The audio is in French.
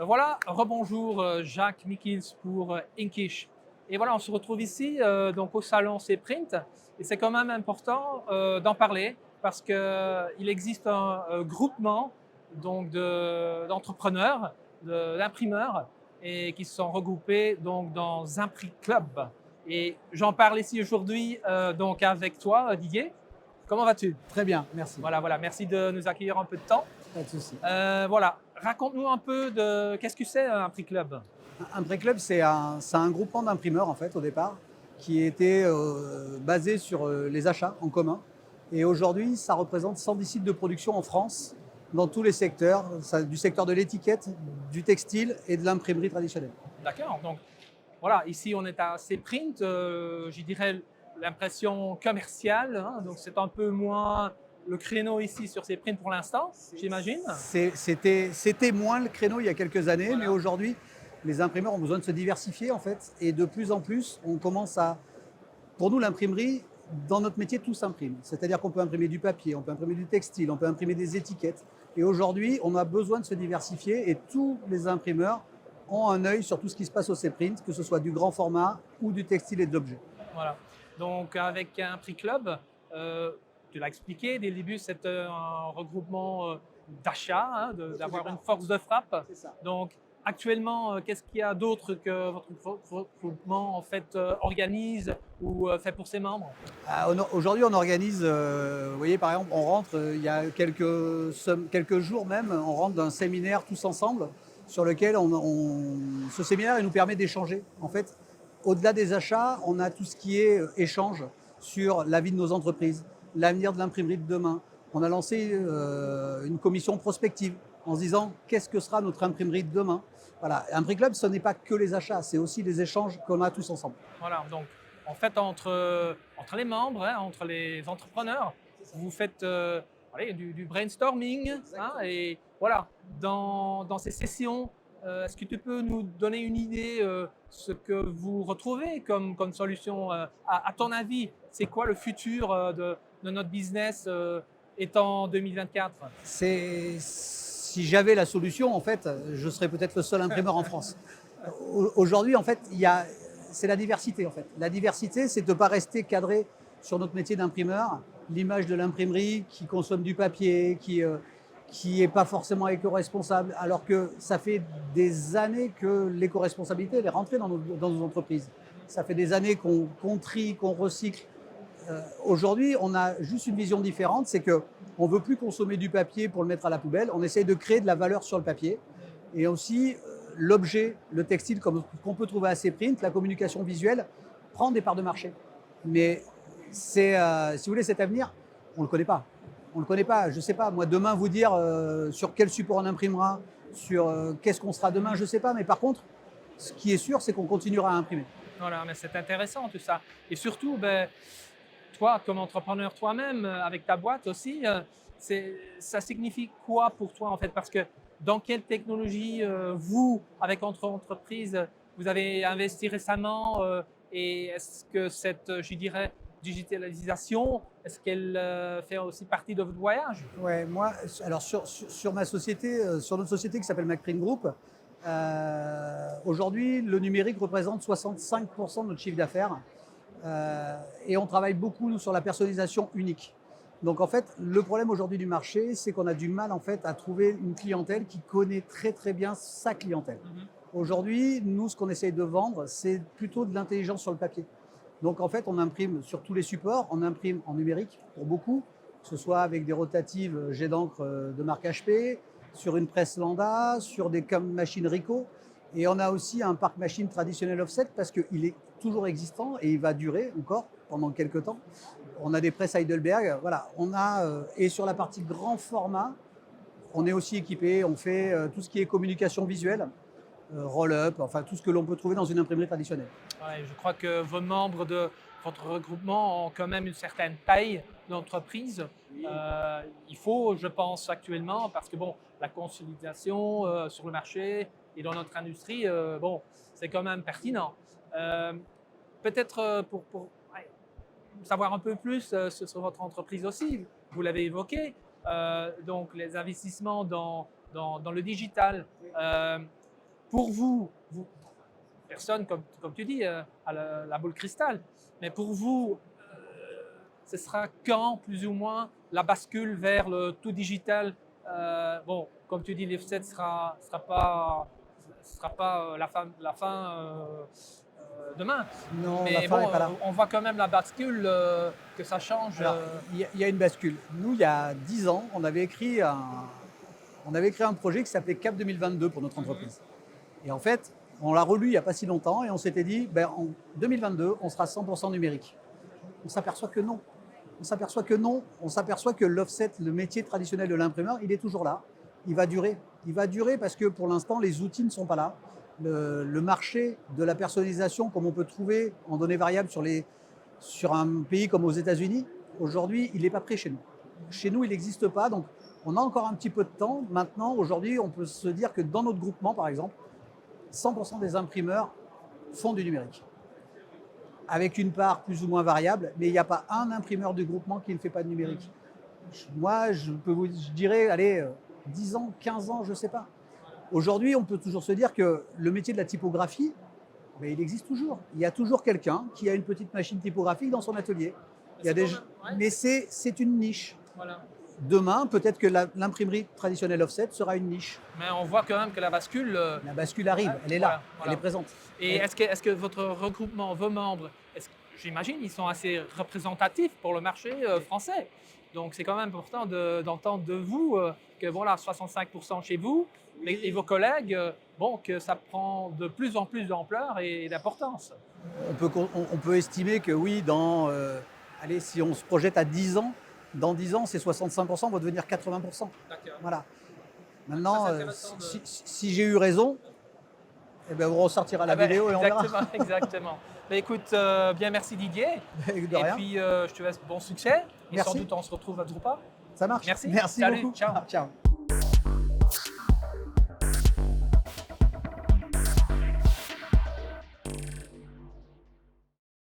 Voilà, rebonjour Jacques Mikils pour Inkish. Et voilà, on se retrouve ici donc au salon Cprint et c'est quand même important d'en parler parce qu'il existe un groupement donc d'entrepreneurs, d'imprimeurs et qui se sont regroupés donc dans un prix club. Et j'en parle ici aujourd'hui donc avec toi Didier. Comment vas-tu? Très bien, merci. Voilà, merci de nous accueillir un peu de temps. Pas de souci. Voilà, raconte-nous un peu de qu'est-ce que c'est un prix club? Un prix club, c'est un groupement d'imprimeurs en fait au départ qui était basé sur les achats en commun. Et aujourd'hui, ça représente 110 sites de production en France, dans tous les secteurs, du secteur de l'étiquette, du textile et de l'imprimerie traditionnelle. D'accord, donc voilà, ici on est à Cprint, je dirais l'impression commerciale, hein, donc c'est un peu moins le créneau ici sur Cprint pour l'instant, j'imagine. C'était moins le créneau il y a quelques années, mais Voilà. aujourd'hui, les imprimeurs ont besoin de se diversifier en fait. Et de plus en plus, on commence à. Pour nous, l'imprimerie, dans notre métier, tout s'imprime. C'est-à-dire qu'on peut imprimer du papier, on peut imprimer du textile, on peut imprimer des étiquettes. Et aujourd'hui, on a besoin de se diversifier et tous les imprimeurs ont un œil sur tout ce qui se passe au Cprint, que ce soit du grand format ou du textile et de l'objet. Voilà. Donc avec un prix club, tu l'as expliqué dès le début, c'est un regroupement d'achat, hein, d'avoir une force de frappe. C'est ça. Donc actuellement, qu'est-ce qu'il y a d'autre que votre regroupement en fait organise ou fait pour ses membres? Aujourd'hui, on organise, vous voyez, par exemple, on rentre, il y a quelques jours même, on rentre d'un séminaire tous ensemble sur lequel ce séminaire il nous permet d'échanger. En fait, au-delà des achats, on a tout ce qui est échange sur la vie de nos entreprises, l'avenir de l'imprimerie de demain. On a lancé une commission prospective en se disant qu'est-ce que sera notre imprimerie de demain. Voilà, un prix club, ce n'est pas que les achats, c'est aussi les échanges qu'on a tous ensemble. Voilà, donc en fait entre les membres, hein, entre les entrepreneurs, vous faites allez, du brainstorming, hein, et voilà, dans ces sessions, est-ce que tu peux nous donner une idée ce que vous retrouvez comme solution à ton avis, c'est quoi le futur de notre business étant 2024? Si j'avais la solution, en fait, je serais peut-être le seul imprimeur en France. Aujourd'hui, en fait, c'est la diversité. En fait, la diversité, c'est de ne pas rester cadré sur notre métier d'imprimeur. L'image de l'imprimerie qui consomme du papier, qui n'est pas forcément éco-responsable, alors que ça fait des années que l'éco-responsabilité est rentrée dans nos entreprises. Ça fait des années qu'on trie, qu'on recycle. Aujourd'hui, on a juste une vision différente, c'est qu'on ne veut plus consommer du papier pour le mettre à la poubelle, on essaye de créer de la valeur sur le papier. Et aussi, l'objet, le textile qu'on peut trouver à Cprint, la communication visuelle, prend des parts de marché. Mais si vous voulez, cet avenir, on ne le connaît pas. On ne le connaît pas. Je ne sais pas, moi, demain, vous dire sur quel support on imprimera, sur qu'est-ce qu'on sera demain, je ne sais pas. Mais par contre, ce qui est sûr, c'est qu'on continuera à imprimer. Voilà, mais c'est intéressant tout ça. Et surtout, ben, toi, comme entrepreneur toi-même, avec ta boîte aussi, ça signifie quoi pour toi en fait? Parce que dans quelle technologie vous, avec votre entreprise, vous avez investi récemment et est-ce que cette, je dirais, digitalisation, est-ce qu'elle fait aussi partie de votre voyage? Ouais, moi, alors sur ma société, sur notre société qui s'appelle MacPrint Group, aujourd'hui, le numérique représente 65% de notre chiffre d'affaires. Et on travaille beaucoup, nous, sur la personnalisation unique. Donc, en fait, le problème aujourd'hui du marché, c'est qu'on a du mal, en fait, à trouver une clientèle qui connaît très, très bien sa clientèle. Aujourd'hui, nous, ce qu'on essaye de vendre, c'est plutôt de l'intelligence sur le papier. Donc, en fait, on imprime sur tous les supports, on imprime en numérique pour beaucoup, que ce soit avec des rotatives jet d'encre de marque HP, sur une presse Landa, sur des machines Ricoh. Et on a aussi un parc machine traditionnel offset parce qu'il est toujours existant et il va durer encore pendant quelques temps. On a des presses Heidelberg, voilà. Et sur la partie grand format, on est aussi équipé, on fait tout ce qui est communication visuelle, roll-up, enfin tout ce que l'on peut trouver dans une imprimerie traditionnelle. Ouais, je crois que vos membres de votre regroupement ont quand même une certaine taille d'entreprise. Il faut, je pense, actuellement, parce que bon, la consolidation sur le marché et dans notre industrie, bon, c'est quand même pertinent. Euh, Peut-être pour ouais, savoir un peu plus sur votre entreprise aussi, vous l'avez évoqué, donc les investissements dans le digital. pour vous, personne, comme tu dis, à la boule cristal, mais pour vous, ce sera quand, plus ou moins, la bascule vers le tout digital? Bon, comme tu dis, l'offset sera pas la fin demain. Non, la Mais fin bon, n'est pas là. on voit quand même la bascule, que ça change. Alors, il y a une bascule. Nous, il y a 10 ans, on avait créé un projet qui s'appelait Cap 2022 pour notre entreprise. Et en fait, on l'a relu il n'y a pas si longtemps et on s'était dit, ben, en 2022, on sera 100% numérique. On s'aperçoit que non. On s'aperçoit que non. On s'aperçoit que l'offset, le métier traditionnel de l'imprimeur, il est toujours là. Il va durer. Il va durer parce que pour l'instant, les outils ne sont pas là. Le marché de la personnalisation, comme on peut trouver en données variables sur un pays comme aux États-Unis, aujourd'hui, il n'est pas prêt chez nous. Chez nous, il n'existe pas. Donc, on a encore un petit peu de temps. Maintenant, aujourd'hui, on peut se dire que dans notre groupement, par exemple, 100% des imprimeurs font du numérique, avec une part plus ou moins variable, mais il n'y a pas un imprimeur du groupement qui ne fait pas de numérique. Moi, je dirais, allez, 10 ans, 15 ans, je ne sais pas. Aujourd'hui, on peut toujours se dire que le métier de la typographie, mais il existe toujours. Il y a toujours quelqu'un qui a une petite machine typographique dans son atelier. Mais c'est une niche. Voilà. Demain, peut-être que l'imprimerie traditionnelle offset sera une niche. Mais on voit quand même que la bascule. La bascule arrive, elle est là, voilà. elle est présente. Et est-ce que votre regroupement, vos membres, j'imagine, ils sont assez représentatifs pour le marché français. Donc c'est quand même important d'entendre de vous que voilà, 65% chez vous et vos collègues, bon, que ça prend de plus en plus d'ampleur et d'importance. On peut estimer que oui, allez, si on se projette à 10 ans, dans 10 ans, ces 65% vont devenir 80%. D'accord. Voilà. Maintenant, Ça, c'est intéressant si j'ai eu raison, eh ben, on ressortira la vidéo et on verra. Exactement. Mais écoute, bien merci Didier. De rien. Et puis je te laisse bon succès. Et Merci. sans doute on se retrouve à Drupa. Ça marche. Merci. Merci Salut, beaucoup. ciao. Ciao.